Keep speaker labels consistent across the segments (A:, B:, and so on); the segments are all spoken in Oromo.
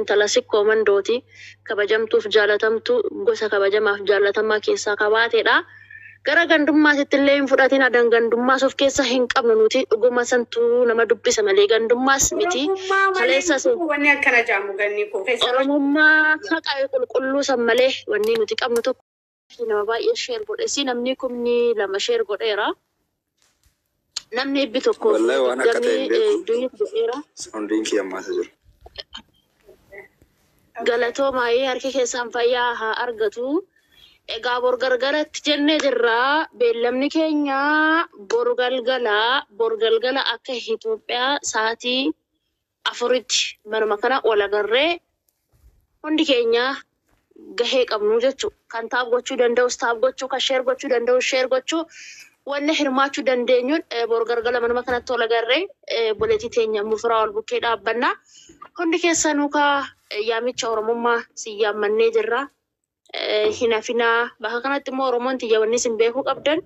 A: intala sikkoo mandooti kabajamtuuf jaalatamtu gosa kabajamaaf jaalatamaa keessaa kabaatedha. Gara gandummaatti illee hin fudhatin adan gandummaas of keessa hin qabnu nuti dhuguma santu nama dubbisa malee gandummaas miti. Kaleessas
B: wanni akkana jaamu ganni koo keessa
A: Oromummaa haqaa qulqulluu san malee wanni nuti qabnu tokko nama baay'ee sheer godhe si namni kumni lama sheer godheera. Namni ibbi tokko
C: wallahi waan akka ta'e
A: duyyit godheera.
C: Soundiin kiyammaa jiru.
A: Galatoo maayee harki keessaan fayyaa haa argatu. Egaa borgargalatti jennee jirraa beellamni keenya borgalgala akka Itoophiyaa sa'aatii 4tti manuma kana wal agarree hundi keenya gahee qabnu jechuudha. Kan taaf gochuu danda'us taaf gochuu, kan sheer gochuu danda'us sheer gochuu, wanni hirmaachuu dandeenyuun borgargala manuma kanatti wal agarree buleetii teenya mufiraa wal bukkee dhaabbannaa. Hundi keessanuu kaa yaamicha Oromummaa si yaammannee jirra. Hinafinaa bakka kanatti immoo Oromoon xiyyaawwanni isin beekuu qabdan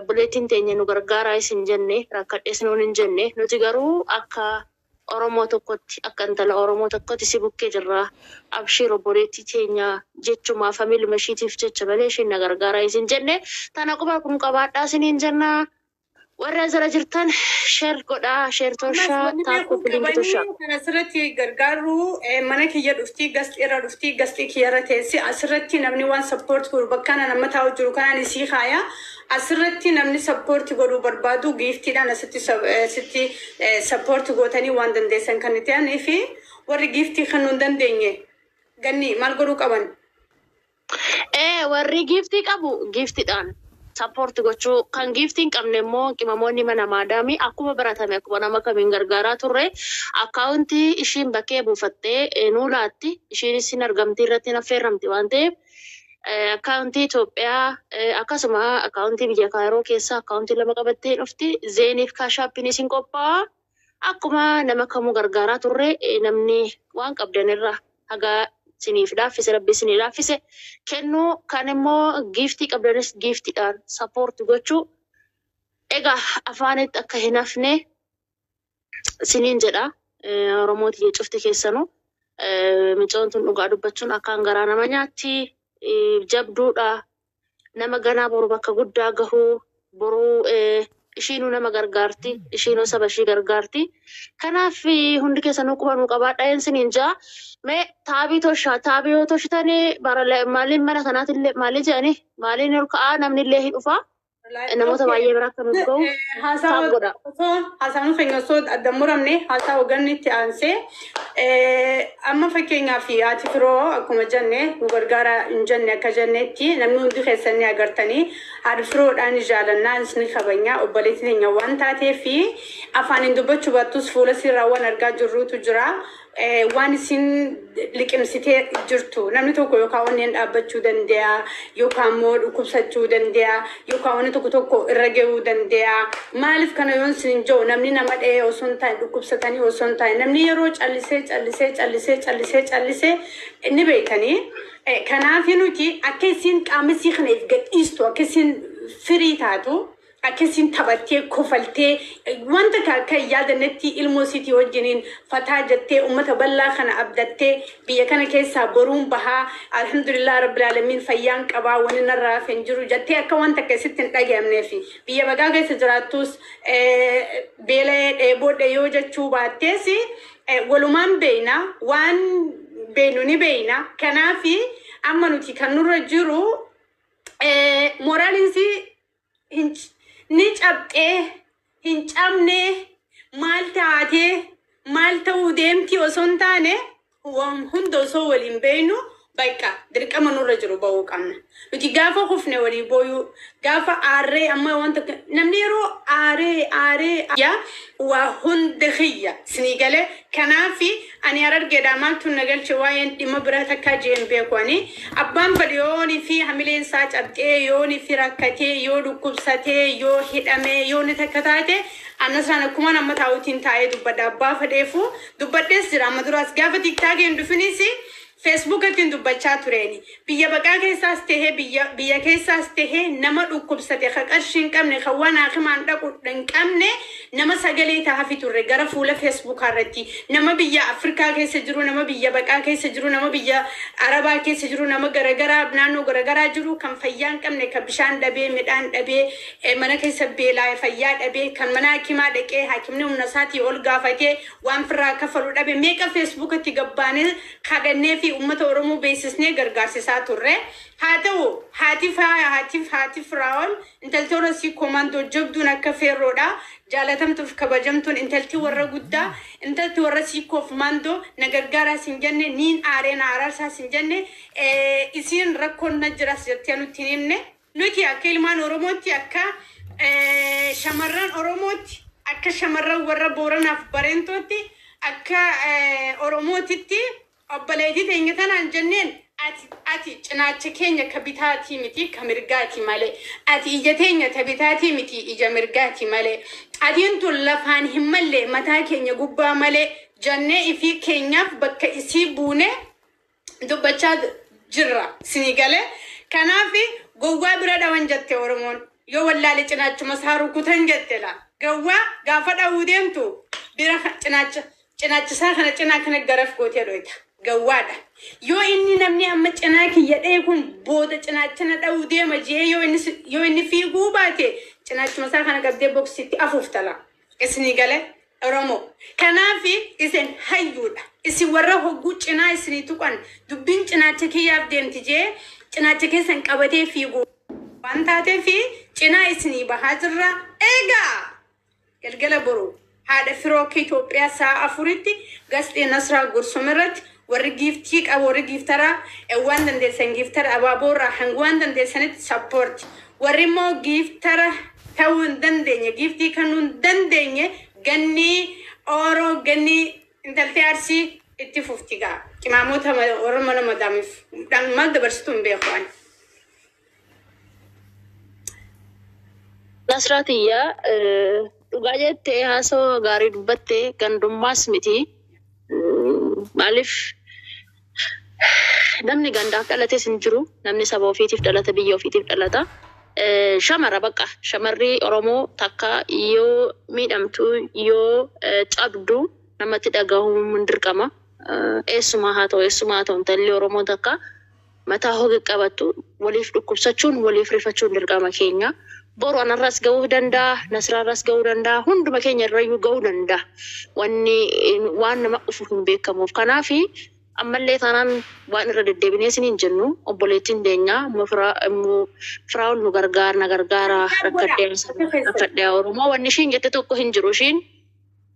A: buleettiin teenya nu gargaaraa isin jenne rakkadhees nuun hin jenne nuti garuu akka Oromoo tokkotti akka intala Oromoo tokkotti si bukkee jirra. Abshiro buleettii teenya jechumaa familuma ishiitiif jecha malee ishiin na gargaaraa isin jenne tana quba kun qabaadhaa isiniin jenna. Warra jala jirtan sheer godhaa sheer toshaa taakuu biliin toshaa.
B: Asirratti gargaaru mana kiyya dhuftii gasteera dhuftii gastii kiyyarra teessi asirratti namni waan sappoorti godhu bakka nama taa'u jiru kanaan isii kaaya asirratti namni sappoorti godhuu barbaadu giiftiidhaan asitti sappoorti gootanii waan dandeessan kan itti aanee fi warri giiftii kan nu dandeenye ganni maal godhuu qaban?
A: Warri giiftii qabu giiftiidhaan. Support gochuu kan giftiin qabne immoo qimamoonni mana maadaamii akkuma baratame akkuma nama kamiin gargaaraa turre akkaawuntii ishiin bakkee buufattee nuu laatti ishiinis hin argamtii irratti hin affeerramti waan ta'eef akkaawuntii Itoophiyaa akkasuma akkaawuntii biyya Kaayiroo keessaa akkaawuntii lama qabattee dhufti zeeniif kaashaappiinis hin qophaa'a akkuma nama kamuu gargaaraa turre namni waan qabdanirra hagaa siniif laaffise rabbi sinii laaffise kennuu kan immoo giiftii qabdanis giiftiidhaan sappoorti gochuu egaa afaanitti akka hin hafne siniin jedha Oromooti cufti keessanuu micoon tun dhugaa dubbachuun akkaan garaa nama nyaatti jabduudha nama ganaa boru bakka guddaa gahuu boruu ishiinuu nama gargaarti ishiinuu saba ishii gargaarti kanaaf hundi keessanuu qubanuu qabaadha siniin jaa mee taabii toshaa taabii yoo toshitanii maaliin mana kanaatillee maalii jedhanii maaliin ol ka'aa namnillee hin dhufaa namoota baay'ee bira akka nuti ga'u taab godha.
B: Haasaan keenya osoo adda muramne haasaa hoogganni itti aansee amma fakkeenyaaf haati firoo akkuma jenne nu gargaara hin jenne akka jennetti namni hundi keessanii agartanii haati firoodhaan jaalannaa isni kabanya obboleettii teenya waan taateef afaan dubbachuu baattus fuula sirraa waan argaa jirruutu jira. Waan isin liqimsitee jirtu namni tokko yookaan wanneen dhaabbachuu danda'a yookaan immoo dhukkubsachuu danda'a yookaan wanni tokko irra gahuu danda'a maaliif kana yoon isin jiru namni nama dhahee osoo hin taane dhukkubsatanii osoo hin taane namni yeroo callisee ni beekanii kanaaf nuti akka isin qaama isii kana if gadhiistu akka isin firii taatu. Akkasiin taphattee kofaltee wanta akka yaadannetti ilmoo isiitii wajjiniin fataa jettee uummata bal'aa kana abdattee biyya kana keessaa boruun bahaa alhamdulillah rabbil alamin fayyaan qabaa wani narraa hin jiru jettee akka wanta akkasitti hin dhaga'amneef biyya bagaa keessa jiraattus beelee dheeboodhe yoo jechuu baattees walumaan beeyna waan beeynu ni beeyna kanaaf amma nuti kan nurra jiru moraaliinsi ni cabxee hin cabne maal taatee maal ta'uu deemti osoo hin taane hunda osoo waliin beeynu bakka dirqama nurra jiru ba'uu qabna. Nuti gaafa kufne walii booyuu gaafa aarree amma wanta namni yeroo aarree waa hunda xiyya sinii galee kanaafi ani argeedha maaltu nagalche waa'een dhimma biraa takkaa jeen beekanii abbaan fadhi yoonii fi hamileen isaa cabxee yoonii fi rakkatee yoo dhukkubsatee yoo hidhamee yooni takka taate annasaan akkuma nama taa'uutiin taa'ee dubbadha abbaa fadheefu dubbadhees jira amma duraas gaafa tiktaageen dhufinis فيسبوك كنت بتشاتوريني بيا بقى كيساس تهي بيا كيساس تهي نما ركوب ستخ قرشين كم نخوانا خمان دقن كم نما سجلي تهافي توري جرف ولا فيسبوك هرتي نما بيا أفريقيا كيس جرو نما بيا بقى كيس جرو نما بيا عربا كيس جرو نما جرجرا بنانو جرجرا جرو كم فيان كم نكبشان دبي مدان دبي منا كيس بيلا فيان دبي كان منا كيما دكه حكيم نم نساتي أولغا فتي وان فرا كفلو دبي ميكا فيسبوك تجبانه خدني في أمة أورمو بيسسني غرغاسي ساتورة هاتو هاتي فراول انتلتو رسي كوماندو جبدو نكفير رودا جالتم تف كبجمتون انتلتي ورا قدا انتلتي ورا سي كوف ماندو نغرغارا سنجنة نين آرين آرارسا سنجنة اسين ركون نجراس جتيانو تنينة نوتي اكيل مان أورموتي اكا شمران أورموتي اكا شمران ورا بوران افبارنتوتي اكا أورموتي أبليدي تينغتان عن جنين أتي جنات كينيا كبيتاتي متي كمرجاتي مالي أتي إجتينيا تبيتاتي متي إجا مرجاتي مالي أتي أنتو لفان همالي متى كينيا جوبا مالي جنة في كينيا بك إسيبونه دبچاد جرا سنيغالي كنافي جوا برا وانجت ورمون يو ولا لجنات مسارو كتنجت لا جوا غافدا وديمتو برا جنات ساخنا جنا غرف قوتي رويتا جوادا يو إني نمني أما جناك يديكون بودا جنا داودي مجيه يو إني في غوباتي جنات مساخنا قبدي بوكسيتي أفوفتلا اسنيغالي رمو كنافي إذن هيودا إسي ورا هو جنا إسني تكون دبين جناتك يابدين تجي جناتك سنكابتي في غو وانتاتي في جنا إسني بحاجرة إيغا يلقل برو هذا فروكي توبيا ساعة فوريتي قصدي نصرة قرصمرت ورقيفتيك أو ورقيفترا واندن دي سنجيفتر أبابورا حنواندن دي سنت سابورت ورمو جيفترا تاون دنديني جيفتي كانون دنديني غني أورو غني انتلتي عرسي اتفوفتيغا كما موتا ورمانا مدامي دان مال دبرستون بيخوان
A: نصراتية dhugaa jettee haasoo gaarii dubbatte gandummaas miti maaliif namni gandaaf dhalates hin jiru namni saba ofiitiif dhalata biyya ofiitiif dhalata shamara baqa shamarri Oromoo takka yoo miidhamtu yoo cabdu namatti dhagahuun dirqama eessumaa haa ta'u intalli Oromoo takka mataa hoge qabattu waliif dhukkubsachuun waliif rifachuun dirqama keenya boru anarras ga'uu danda'a nasrarras ga'uu danda'a hunduma keenya irrayyuu ga'uu danda'a waan nama dhufu hin beekamuuf kanaafi ammallee taanaan waan irra deddeebinee isiniin jennu obboleettiin deenya firaa'ol nu gargaara rakkadhee Oromoo wanni ishiin jette tokko hin jiru ishiin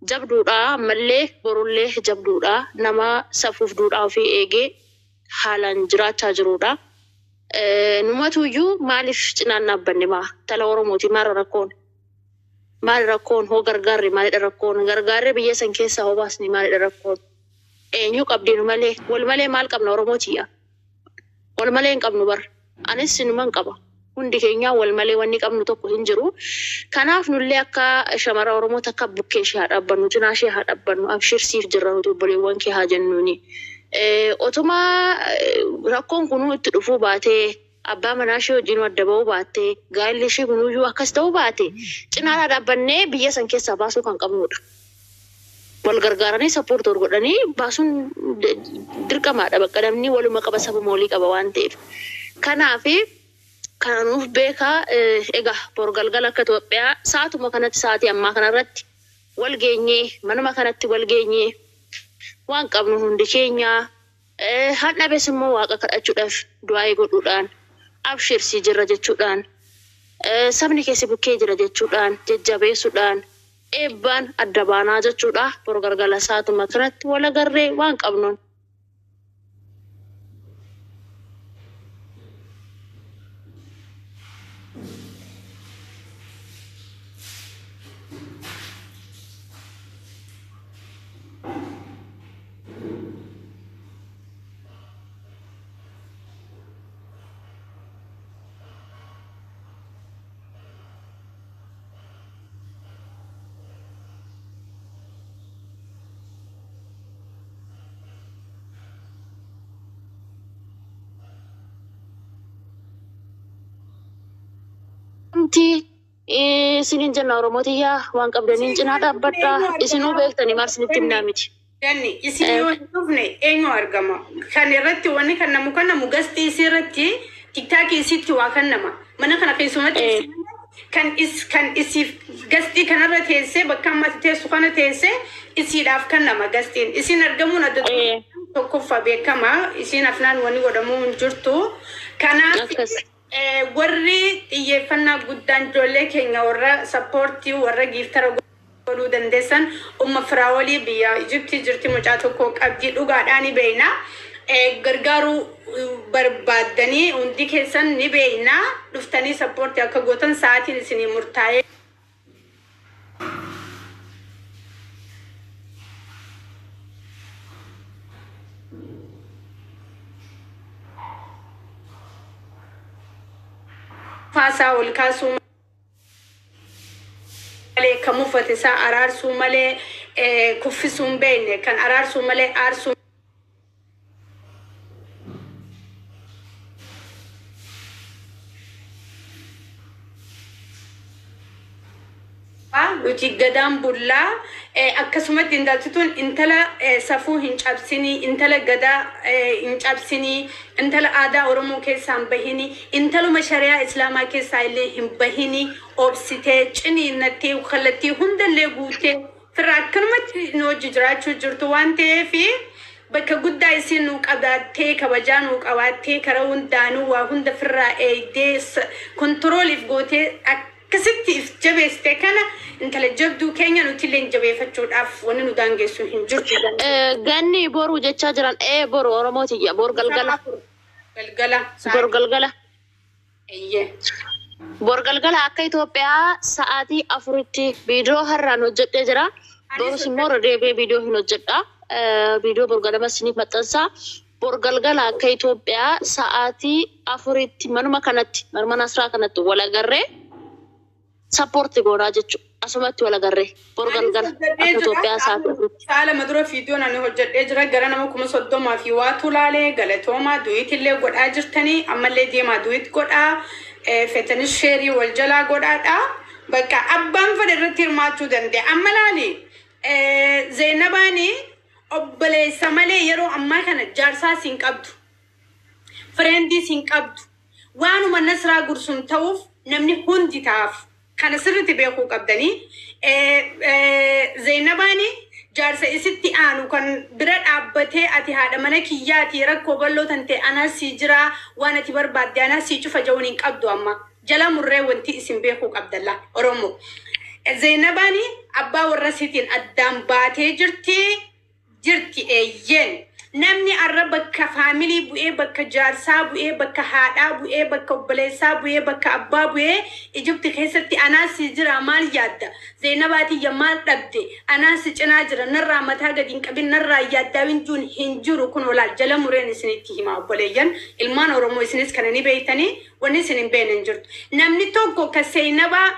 A: jabduudha ammallee borullee jabduudha nama safuuf duudhaa ofii eegee haalaan jiraachaa jiruudha. Numatuyyuu maaliif cinaan dhaabbanne tala Oromooti maal rakkoon hoo gargaarri maalidha rakkoon gargaarri biyya san keessa hoo baasni maalidha rakkoon eenyu qabdinu malee wal malee maal qabna Oromootiya wal malee hin qabnu bar anis sinuman qaba hundi keenya wal malee wanni qabnu tokko hin jiru kanaaf nullee akka shamara Oromoo takka bukkee ishee haa dhaabbannu cinaa ishee haa dhaabbannu abshirsiif jirra nuti obboleewwan kee haa jennuuni. Otuma rakkoon kunuu itti dhufuu baatee abbaa manaa ishee wajjin adda ba'uu baattee gaa'elli ishee kunuyyuu akkas ta'uu baate cinaa dhaabbannee biyya san keessaa baasuu kan qabnudha. Wal gargaaranii sappoortii godhanii baasuun dirqamaadha bakka namni waluma qaba saba moolii qaba waan ta'eef. Kanaafi kanuuf beekaa egaa bor galgala akka Itoophiyaa saatuma kanatti saatii ammaa kanarratti wal geenyee manuma kanatti wal geenyee waan qabnu hundi keenya hadha beesimmoo waaqa kadhachuudhaaf du'aa godhuudhaan abshirsii jirra jechuudhaan sabni keessi bukkee jira jechuudhaan jajjabeessuudhaan eebbaan adda baanaa jechuudha bor galgala saatuma kanatti wal agarree waan qabnuun. Akkaawuntii isiniin jenna Oromootiyaa waan qabdaniin cinaa dhaabbadhaa isinuu beektanii maal isinitti himnaa miti.
B: Danni isin yoo dhufne eenyu argama. Kan irratti wanni kan namu gasti isirratti TikTok isitti waa kan nama. Mana kana keessumatti kan isif gasti kanarra teessee bakka ammatti teessu kana teessee isiidhaaf kan nama gastiin. Isin argamuun adda tokkoffaa beekamaa isin afnaan wanni godhamuu hin jirtu. Kanaaf warri xiyyeeffannaa guddaan ijoollee keenya warra sappoortii warra giiftara godhuu dandeessan firaawolii biyya Ijiptii jirti mucaa tokko qabdii dhugaadhaan beeyna. Gargaaruu barbaadanii hundi keessan ni beeyna dhuftanii sappoortii akka gootan sa'aatiin isinii murtaa'ee. Faasaa ol kaasuu malee kan muffate isaa araarsuu malee kuffisuu hin beekne kan araarsuu malee aarsuu. Nuti gadaan bullaa akkasumatti indaalchituun intala safuu hin cabsinii intala gadaa hin cabsinii intala aadaa Oromoo keessaa hin bahini intaluma shari'aa Islaamaa keessaa illee hin bahini obsitee ciniinnattee kallattii hundallee guutee firraa akkanumatti nu hojii jiraachuu jirtu waan ta'eef bakka guddaa isin nu qabattee kabajaa nu qabaattee karaa hundaanuu waa hunda firraa eegdee kontirooliif gootee akkasitti if jabeessite kana intala jabduu keenya nuti illee jabeeffachuudhaaf wanni nu daangeessu hin jirtu.
A: Ganni boru jechaa jiran boru Oromootiyya bor galgala. Bor galgala. Bor galgala akka Itoophiyaa sa'aatii 4tti viidiyoo har'aan hojjedhee jira. Borus immoo deebi'ee viidiyoo hin hojjedha. Viidiyoo bor galgala isiniif maxxansa. Bor galgala akka Itoophiyaa sa'aatii 4tti manuma kanatti manuma Nasraa kanatti wal agarree sappoortii goonaa jechuudha. Asumatti wal agarree bor galgala akka Itoophiyaa sa'aatii.
B: Saala madura viidiyoon ani hojjedhee jira gara nama 30,000 fi waatu laalee galatoomaa du'iitillee godhaa jirtanii ammallee deemaa du'iit godhaa fetanis sheerii wal jalaa godhaadha. Bakka abbaan fedhe irratti hirmaachuu danda'a. Amma laali Zeenabaanii obboleessa malee yeroo ammaa kana jaarsaa siin qabdu. Friendii siin qabdu. Waanuma Nasraa gursuun ta'uuf namni hundi taa'aaf. Kana sirriitti beekuu qabdanii Zeenabaanii jaarsa isitti aanu kan bira dhaabbatee ati haadha mana kiyyaati rakkoo bal'oo tante anaas si jira waan ati barbaadde anaas si cufa jawuun hin qabdu amma jala murree wanti isin beekuu qabdalla Oromoo. Zeenabaanii abbaa warra siitiin addaan baatee jirti eeyyeen. Namni arra bakka faamilii bu'ee bakka jaarsaa bu'ee bakka haadhaa bu'ee bakka obboleessaa bu'ee bakka abbaa bu'ee Ijipti keessatti anaas jira maal yaadda Zeenabaatiyya maal dhabde anaas cinaa jira narraa mataa gadi hin qabin narraa yaaddaa winjuun hin jiru kun olaal jala mureen isinitti hima obboleeyyan ilmaan Oromoo isinis kana ni beeytanii wanni isin hin beekne hin jirtu. Namni tokko ka Zeenabaa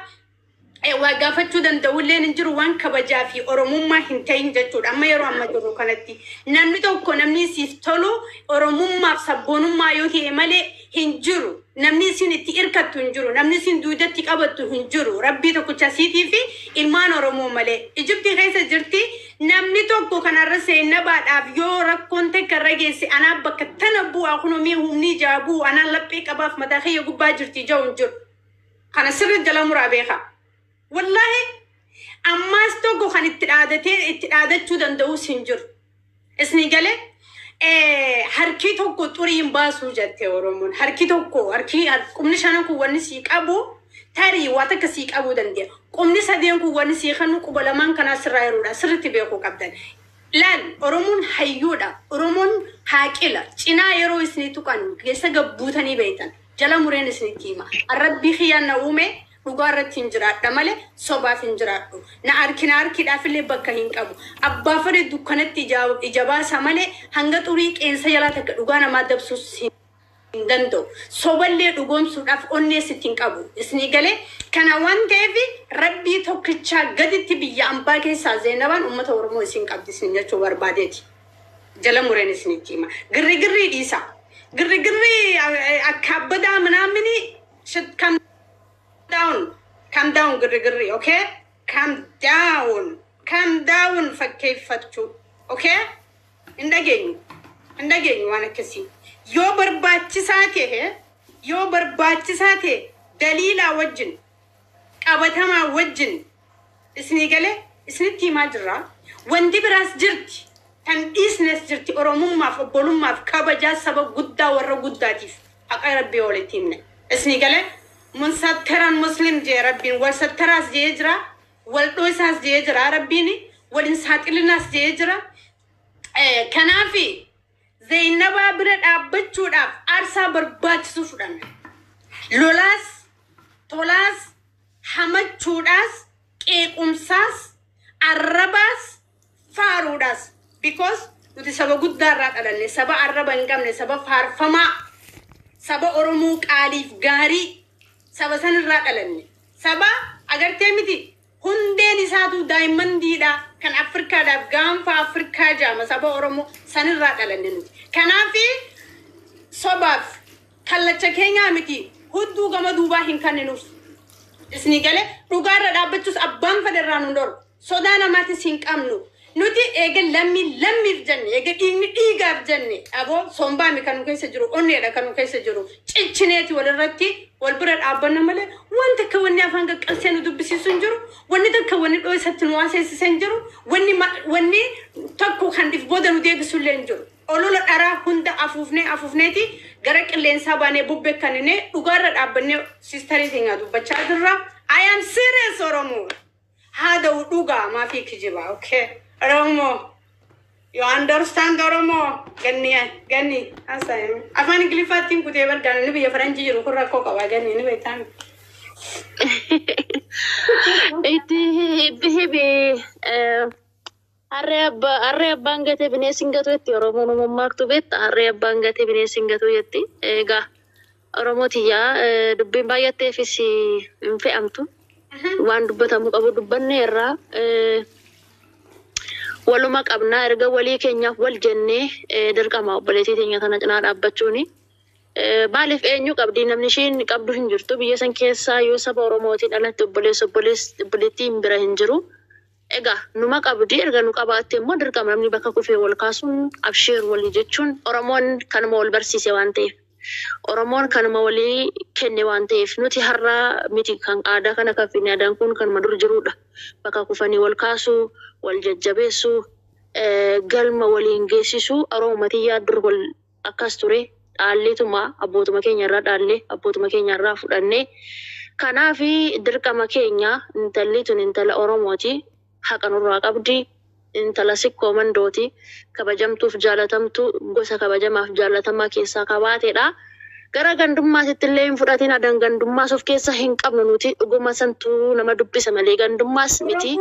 B: waa gaafachuu danda'ullee hin jiru waan kabajaa fi Oromummaa hin ta'in jechuudha. Amma yeroo amma jiru kanatti namni tokko namni siif tolu Oromummaaf sabboonummaa yoo ta'e malee hin jiru. Namni isin itti irkattu hin jiru. Namni isin duudatti qabattu hin jiru. Rabbii tokkicha siitii fi ilmaan Oromoo malee. Ijiptii keessa jirti namni tokko kanarra Zeenabaadhaaf yoo rakkoon takka irra geesse anaa bakka tana bu'aa kunuunii humni jaabuu anaan laphee qabaaf mataa kiyya gubbaa jirti ja'u hin jiru. Kana sirri jala muraa beekaa. Wallahi ammas tokko kan itti dhaadachuu danda'u sin jiru. Isni galee harki tokko xuriin baasuu jette Oromoon. Harki tokko qubni shanan kun wanni sii qabu tarii waa takka sii qabuu danda'a. Qubni sadeen kun wanni sii kanu quba lamaan kanaa sirraa yeroodha. Sirriitti beekuu qabdan. Laal Oromoon hayyuudha. Oromoon haaqila. Cinaa yeroo isni tuqan keessa gabbuutanii beektan. Jala mureen isnitti hima. Arrabbii kiyyaan na uume. Dhugaarratti hin jiraadha malee sobaaf hin jiraadhu. Na harkidhaaf illee bakka hin qabu. Abbaa fedhe dukkanatti ija baasa malee hanga xurii qeensa jalaa takka dhugaa namaa dabsuus hin danda'u. Soballee dhugoomsuudhaaf onnee sitti hin qabu. Isni galee kana waan ta'eef rabbii tokkichaa gaditti biyya ambaa keessaa Zeenabaan uummata Oromoo isin qabdi isin jechuu barbaadeeti. Jala mureen isinitti hima. Girri dhiisa. Girri akka abbadaa manaamini kan Calm down, girri, okay? Calm down, fakkeeffachu, okay? Indageenyu waan akkasii. Yoo barbaachisaa ta'e daliilaa wajjin qabatamaa wajjin isni galee isnitti himaa jirra. Wanti biraas jirti. Kan dhiisnes jirti oromummaaf obbolummaaf kabajaa saba guddaa warra guddaatiif haqa rabbii walitti himne. Isni galee mun sattaraan muslim jee rabbiin wal sattaraas jee jira wal dho'isaas jee jira rabbiin wal saaxilinaas jee jira. Kanaafi Zainabaa bira dhaabbachuudhaaf aarsaa barbaachisu fudhanna. Lolaas, tolaas, hamachuudhaas, qeequmsaas, arrabaas, faaruudhaas. Because nuti saba guddaarraa dhalanne, saba arraba hin qabne, saba faarfamaa, saba Oromoo qaaliif gaarii, saba sanirraa dhalanne. Saba agartee miti hundeen isaatu daa'imandiidha. Kan Afrikaadhaaf gaanfa Afrikaa jaama saba Oromoo sanirraa dhalanne nuti. Kanaafi sobaaf kallacha keenyaa miti hudduu gama duubaa hin kenninuuf. Isni galee dhugaarra dhaabbachuus abbaan federaa nu dhoru. Sodaa namaatis hin qabnu. Nuti eega lammiif jenne, eega dhiigaaf jenne. Aboo sombaami kan nu keessa jiru, onneedha kan nu keessa jiru. Ciccineeti walirratti wal bira dhaabbanna malee wanta akka wanni afaan qaqqabsee nu dubbisiisu hin jiru. Wanni takka wanni dho'isatti nu waaseessise hin jiru. Wanni tokko kan dhiif booda nu deebisullee hin jiru. Olola dharaa hunda afuufneeti gara qilleensaa baanee bubbee kanine dhugaarra dhaabbannee siistarii keenya dubbachaa jirra. I am serious Oromoo. Haada dhugaa maafi kijiba, okay? Oromo, you understand Oromo? Ganni, asayim. Afaan Ingiliffaatiin kutee bardaan ni biyya Faranjii jiru kun rakkoo qaba ganni ni beektan.
A: Itti harree abbaan gatee bineensi hin gatu jetti Oromoon uumammaaktu beekta harree abbaan gatee bineensi hin gatu jetti. Egaa Oromootiyaa dubbiin baay'atteefis hin fe'amtu. Waan dubbatamu qabu dubbanne irraa waluma qabnaa erga walii keenyaaf wal jennee dirqama obboleettii teenya kana cinaa dhaabbachuuni. Maaliif eenyu qabdi namni ishiin qabdu hin jirtu biyya san keessaa yoo saba Oromootiin alatti obboleettiin bira hin jiru. Egaa numa qabdi erga nu qabaatte immoo dirqama namni bakka kufee wal kaasuun absheer walii jechuun Oromoon kanuma wal barsiise waan ta'eef. Oromoon kanuma walii kenne waan ta'eef nuti har'a miti kan aadaa kana kaffine aadaan kun kanuma dur jirudha. Bakka kufanii wal kaasuu, wal jajjabeessuu, galma waliin geessisuu Oromootii yaaddur wal akkas ture dhaalleetuma abbootuma keenya irraa dhaallee abbootuma keenya irraa fudhannee kanaafi dirqama keenya intalli tun intala Oromooti haqa nurraa qabdi. Intala sikkoo mandooti kabajamtuuf jaalatamtu gosa kabajamaaf jaalatamaa keessaa qabaateedha. Gara gandummaasitti illee hin fudhatin adan gandummaas of keessa hin qabnu nuti dhuguma santuu nama dubbisa malee gandummaas miti.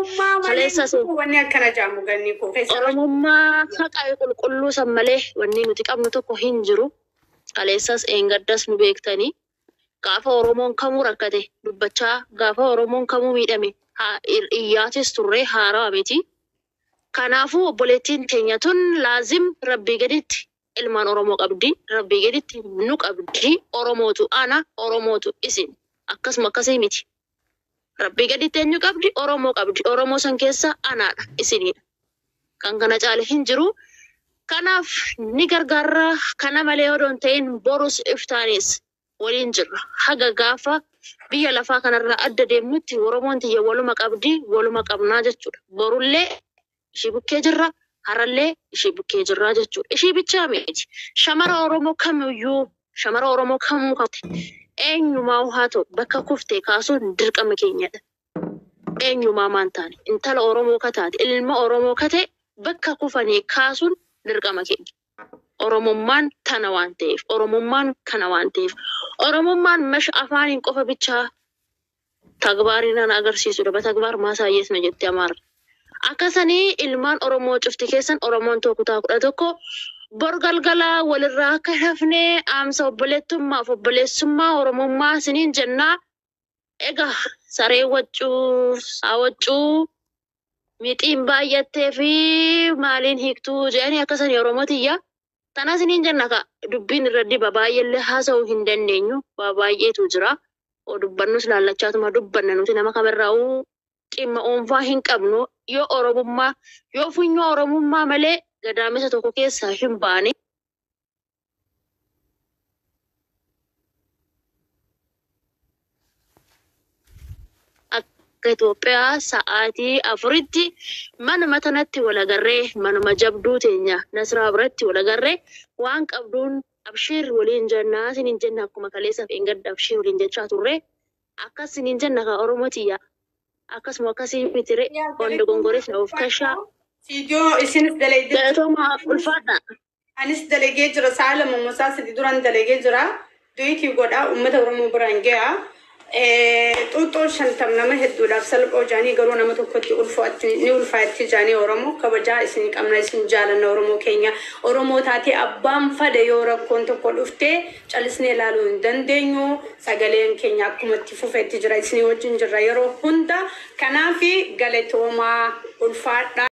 A: Kaleessas
B: wanni akkana jaamu ganni koo keessa.
A: Oromummaa haqaa qulqulluu san malee wanni nuti qabnu tokko hin jiru. Kaleessas eengaddas nu beektanii gaafa Oromoon kamuu rakkate dubbachaa gaafa Oromoon kamuu miidhame iyyaatis turre haaraa miti. Kanaafuu obboleettiin teenya tun laazim rabbii gaditti ilmaan Oromoo qabdi. Rabbii gaditti nu qabdi. Oromootu ana, Oromootu isin. Akkasuma akkasii miti. Rabbii gaditti eenyu qabdi, Oromoo qabdi. Oromoo san keessa anaadha, isinidha. Kan kana caale hin jiru. Kanaaf ni gargaarra kana malee odoon ta'in borus iftaanis waliin jirra. Haga gaafa biyya lafaa kanarraa adda deemnutti Oromoon tiyya waluma qabdi, waluma qabnaa jechuudha. Borullee ishii bukkee jirra, harallee ishii bukkee jirra jechuudha. Ishii bichaa miti. Shamara Oromoo kamuu qabte eenyumaa haa ta'u bakka kuftee kaasuun dirqama keenyadha. Eenyumaa maan taane intala Oromoo kataate ilma Oromoo kate bakka kufanii kaasuun dirqama keenya. Oromummaan tana waan ta'eef, Oromummaan kana waan ta'eef, Oromummaan mash afaaniin qofa bichaa tagbaariin agarsiisudha. Batagbaar maasaayyees na jetti amaara. Akkasanii ilmaan Oromoo cufti keessan Oromoon kutaa 11 borgalgala walirraa akka hafnee aamsa obboleettummaaf obboleessummaa Oromummaa siniin jennaa. Egaa saree waccuu mixiin baay'attee fi maaliin hiiktuu jedhanii akkasanii Oromootiyya. Tana siniin jenna ka dubbiin irra diba baay'eellee haasa'uu hin dandeenyu baay'eetu jira. Odubbannus laallachaatuma dubbanna nuti nama kamirraa'uu dhimma dhuunfaa hin qabnu yoo Oromummaa yoo funyoo Oromummaa malee gadaamessa tokko keessaa hin baane. Itoophiyaa sa'aatii afuritti manuma tanatti wal agarree manuma jabduu teenya Nasraa biratti wal agarree waan qabduun abshiir waliin jennaa siniin jenna akkuma kaleessaaf gadda abshiir waliin jechaa turre akkas siniin jenna ka Oromootiya akkasuma akkasii mitire wanda gongorees na of kashaa.
B: Fiidiyoo isinis dalagee
A: Galatooma ulfaadha.
B: anis dalagee jira saala mummusaa sidi duran dalagee jira duutii godhaa uummata Oromoo biraan gahaa. Tuuxoo shantam nama hedduudhaaf salphoo jaanii garuu nama tokkotti ni ulfaatti jaanii Oromoo kabajaa isin qabna isin jaalanna Oromoo keenya Oromoo taatee abbaan fada yoo rakkoon tokko dhuftee callisnee ilaaluu hin dandeenyu sagaleen keenya akkuma itti fufeetti jira isin wajjin jirra yeroo hunda kanaafi galatoomaa ulfaadha.